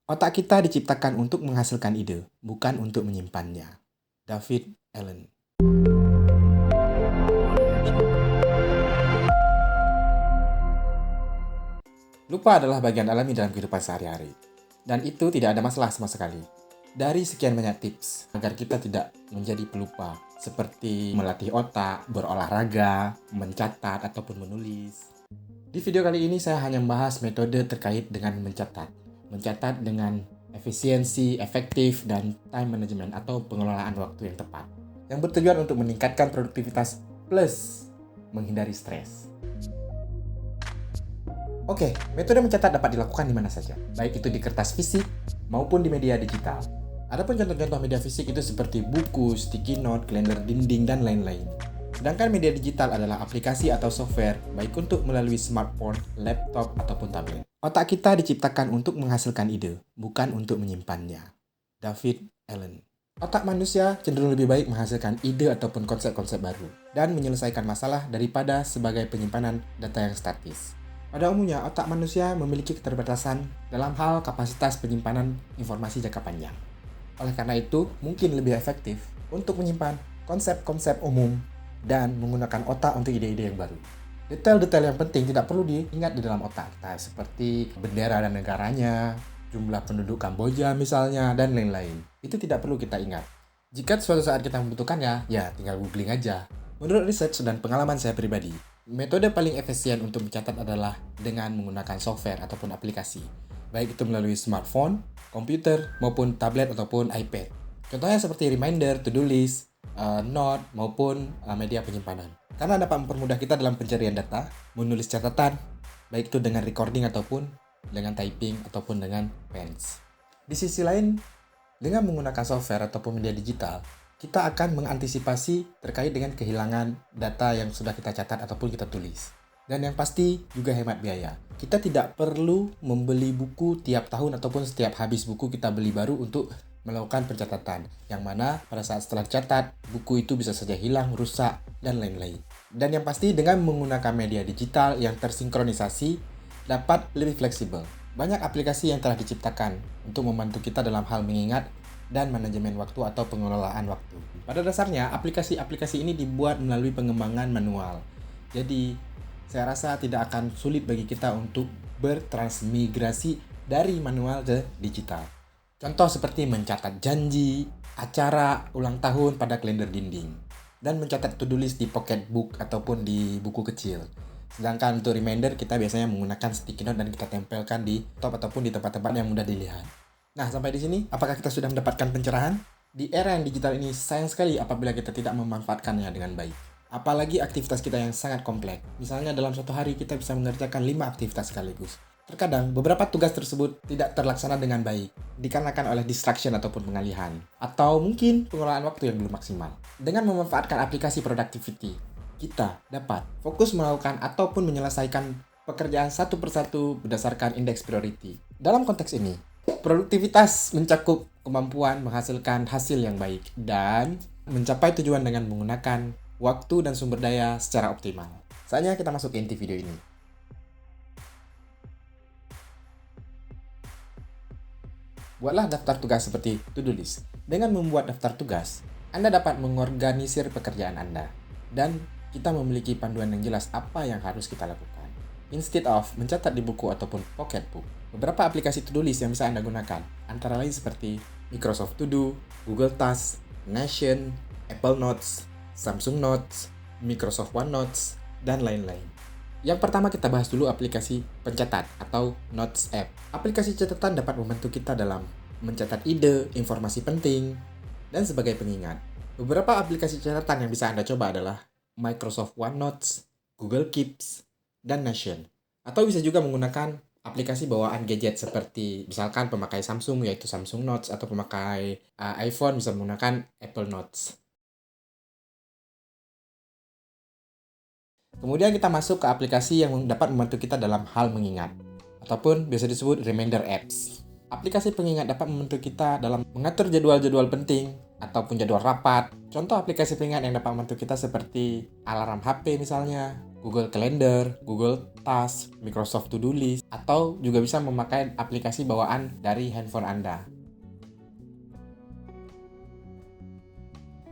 Otak kita diciptakan untuk menghasilkan ide, bukan untuk menyimpannya. David Allen. Lupa adalah bagian alami dalam kehidupan sehari-hari. Dan itu tidak ada masalah sama sekali. Dari sekian banyak tips agar kita tidak menjadi pelupa, seperti melatih otak, berolahraga, mencatat, ataupun menulis. Di video kali ini saya hanya membahas metode terkait dengan mencatat. Mencatat dengan efisiensi, efektif, dan time management atau pengelolaan waktu yang tepat. Yang bertujuan untuk meningkatkan produktivitas plus menghindari stres. Oke, metode mencatat dapat dilakukan di mana saja, baik itu di kertas fisik maupun di media digital. Adapun contoh-contoh media fisik itu seperti buku, sticky note, kalender dinding, dan lain-lain. Sedangkan media digital adalah aplikasi atau software, baik untuk melalui smartphone, laptop, ataupun tablet. Otak kita diciptakan untuk menghasilkan ide, bukan untuk menyimpannya. David Allen. Otak manusia cenderung lebih baik menghasilkan ide ataupun konsep-konsep baru, dan menyelesaikan masalah daripada sebagai penyimpanan data yang statis. Pada umumnya, otak manusia memiliki keterbatasan dalam hal kapasitas penyimpanan informasi jangka panjang. Oleh karena itu, mungkin lebih efektif untuk menyimpan konsep-konsep umum dan menggunakan otak untuk ide-ide yang baru. Detail-detail yang penting tidak perlu diingat di dalam otak kita, seperti bendera dan negaranya, jumlah penduduk Kamboja misalnya, dan lain-lain. Itu tidak perlu kita ingat. Jika suatu saat kita membutuhkannya, ya tinggal googling aja. Menurut research dan pengalaman saya pribadi, metode paling efisien untuk mencatat adalah dengan menggunakan software ataupun aplikasi, baik itu melalui smartphone, komputer, maupun tablet ataupun iPad. Contohnya seperti reminder, to-do list, note, maupun media penyimpanan. Karena dapat mempermudah kita dalam pencarian data, menulis catatan, baik itu dengan recording ataupun dengan typing ataupun dengan pens. Di sisi lain, dengan menggunakan software ataupun media digital, kita akan mengantisipasi terkait dengan kehilangan data yang sudah kita catat ataupun kita tulis. Dan yang pasti juga hemat biaya. Kita tidak perlu membeli buku tiap tahun ataupun setiap habis buku kita beli baru untuk melakukan pencatatan. Yang mana pada saat setelah dicatat, buku itu bisa saja hilang, rusak, dan lain-lain. Dan yang pasti dengan menggunakan media digital yang tersinkronisasi dapat lebih fleksibel. Banyak aplikasi yang telah diciptakan untuk membantu kita dalam hal mengingat dan manajemen waktu atau pengelolaan waktu. Pada dasarnya, aplikasi-aplikasi ini dibuat melalui pengembangan manual. Jadi, saya rasa tidak akan sulit bagi kita untuk bertransmigrasi dari manual ke digital. Contoh seperti mencatat janji, acara, ulang tahun pada kalender dinding, dan mencatat to-do list di pocketbook ataupun di buku kecil. Sedangkan untuk reminder, kita biasanya menggunakan sticky note dan kita tempelkan di top ataupun di tempat-tempat yang mudah dilihat. Nah, sampai di sini, apakah kita sudah mendapatkan pencerahan? Di era yang digital ini, sayang sekali apabila kita tidak memanfaatkannya dengan baik. Apalagi aktivitas kita yang sangat kompleks. Misalnya dalam satu hari kita bisa mengerjakan 5 aktivitas sekaligus. Terkadang, beberapa tugas tersebut tidak terlaksana dengan baik, dikarenakan oleh distraction ataupun pengalihan. Atau mungkin pengelolaan waktu yang belum maksimal. Dengan memanfaatkan aplikasi productivity, kita dapat fokus melakukan ataupun menyelesaikan pekerjaan satu persatu berdasarkan indeks priority. Dalam konteks ini, produktivitas mencakup kemampuan menghasilkan hasil yang baik dan mencapai tujuan dengan menggunakan waktu dan sumber daya secara optimal. Saatnya kita masuk ke inti video ini. Buatlah daftar tugas seperti to-do list. Dengan membuat daftar tugas, Anda dapat mengorganisir pekerjaan Anda dan kita memiliki panduan yang jelas apa yang harus kita lakukan. Instead of mencatat di buku ataupun pocketbook, beberapa aplikasi to-do list yang bisa Anda gunakan, antara lain seperti Microsoft To Do, Google Tasks, Notion, Apple Notes, Samsung Notes, Microsoft OneNote, dan lain-lain. Yang pertama kita bahas dulu aplikasi pencatat atau Notes App. Aplikasi catatan dapat membantu kita dalam mencatat ide, informasi penting, dan sebagai pengingat. Beberapa aplikasi catatan yang bisa Anda coba adalah Microsoft OneNote, Google Keeps, dan Notion. Atau bisa juga menggunakan aplikasi bawaan gadget seperti misalkan pemakai Samsung yaitu Samsung Notes atau pemakai iPhone bisa menggunakan Apple Notes. Kemudian kita masuk ke aplikasi yang dapat membantu kita dalam hal mengingat ataupun biasa disebut reminder apps. Aplikasi pengingat dapat membantu kita dalam mengatur jadwal-jadwal penting ataupun jadwal rapat. Contoh aplikasi pengingat yang dapat membantu kita seperti alarm HP misalnya, Google Calendar, Google Task, Microsoft To-Do List, atau juga bisa memakai aplikasi bawaan dari handphone Anda.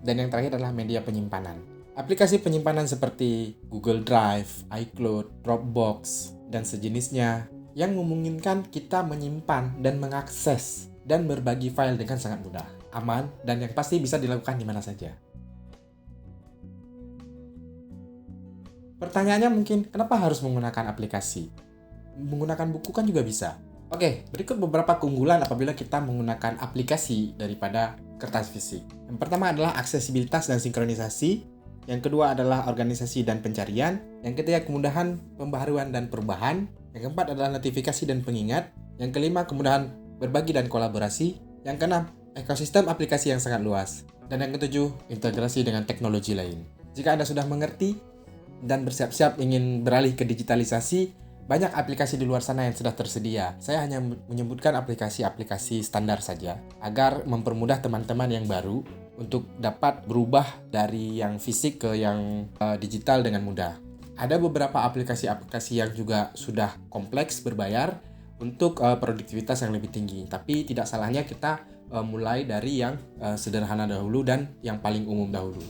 Dan yang terakhir adalah media penyimpanan. Aplikasi penyimpanan seperti Google Drive, iCloud, Dropbox, dan sejenisnya yang memungkinkan kita menyimpan dan mengakses dan berbagi file dengan sangat mudah, aman, dan yang pasti bisa dilakukan di mana saja. Pertanyaannya mungkin, kenapa harus menggunakan aplikasi? Menggunakan buku kan juga bisa. Oke, berikut beberapa keunggulan apabila kita menggunakan aplikasi daripada kertas fisik. Yang pertama adalah aksesibilitas dan sinkronisasi. Yang kedua adalah organisasi dan pencarian. Yang ketiga, kemudahan pembaharuan dan perubahan. Yang keempat adalah notifikasi dan pengingat. Yang kelima, kemudahan berbagi dan kolaborasi. Yang keenam, ekosistem aplikasi yang sangat luas. Dan yang ketujuh, integrasi dengan teknologi lain. Jika Anda sudah mengerti dan bersiap-siap ingin beralih ke digitalisasi, banyak aplikasi di luar sana yang sudah tersedia. Saya hanya menyebutkan aplikasi-aplikasi standar saja, agar mempermudah teman-teman yang baru untuk dapat berubah dari yang fisik ke yang digital dengan mudah. Ada beberapa aplikasi-aplikasi yang juga sudah kompleks berbayar untuk produktivitas yang lebih tinggi. Tapi tidak salahnya kita mulai dari yang sederhana dahulu dan yang paling umum dahulu.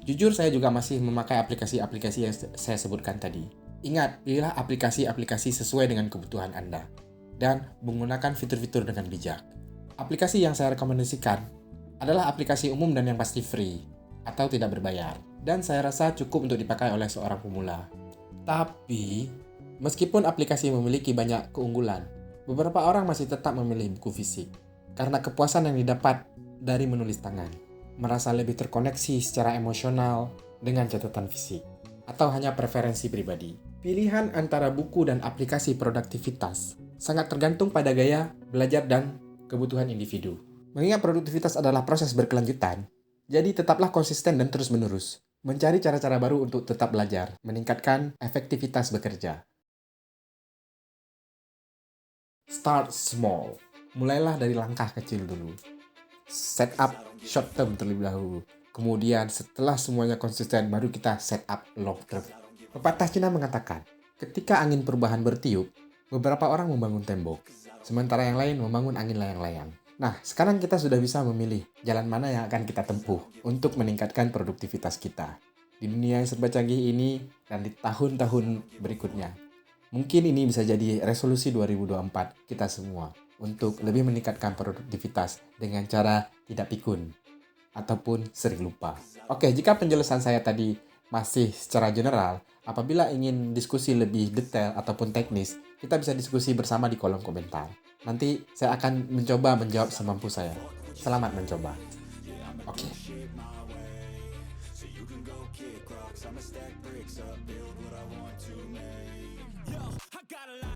Jujur saya juga masih memakai aplikasi-aplikasi yang saya sebutkan tadi. Ingat, pilihlah aplikasi-aplikasi sesuai dengan kebutuhan Anda dan menggunakan fitur-fitur dengan bijak. Aplikasi yang saya rekomendasikan adalah aplikasi umum dan yang pasti free atau tidak berbayar, dan saya rasa cukup untuk dipakai oleh seorang pemula. Tapi, meskipun aplikasi memiliki banyak keunggulan, beberapa orang masih tetap memilih buku fisik karena kepuasan yang didapat dari menulis tangan, merasa lebih terkoneksi secara emosional dengan catatan fisik, atau hanya preferensi pribadi. Pilihan antara buku dan aplikasi produktivitas sangat tergantung pada gaya belajar dan kebutuhan individu. Mengingat produktivitas adalah proses berkelanjutan, jadi tetaplah konsisten dan terus-menerus mencari cara-cara baru untuk tetap belajar, meningkatkan efektivitas bekerja. Start small. Mulailah dari langkah kecil dulu. Set up short term terlebih dahulu. Kemudian setelah semuanya konsisten, baru kita set up long term. Pepatah Cina mengatakan, ketika angin perubahan bertiup, beberapa orang membangun tembok, sementara yang lain membangun angin layang-layang. Nah, sekarang kita sudah bisa memilih jalan mana yang akan kita tempuh untuk meningkatkan produktivitas kita di dunia yang serba canggih ini dan di tahun-tahun berikutnya. Mungkin ini bisa jadi resolusi 2024 kita semua untuk lebih meningkatkan produktivitas dengan cara tidak pikun ataupun sering lupa. Oke, jika penjelasan saya tadi masih secara general, apabila ingin diskusi lebih detail ataupun teknis, kita bisa diskusi bersama di kolom komentar. Nanti saya akan mencoba menjawab semampu saya. Selamat mencoba. Oke.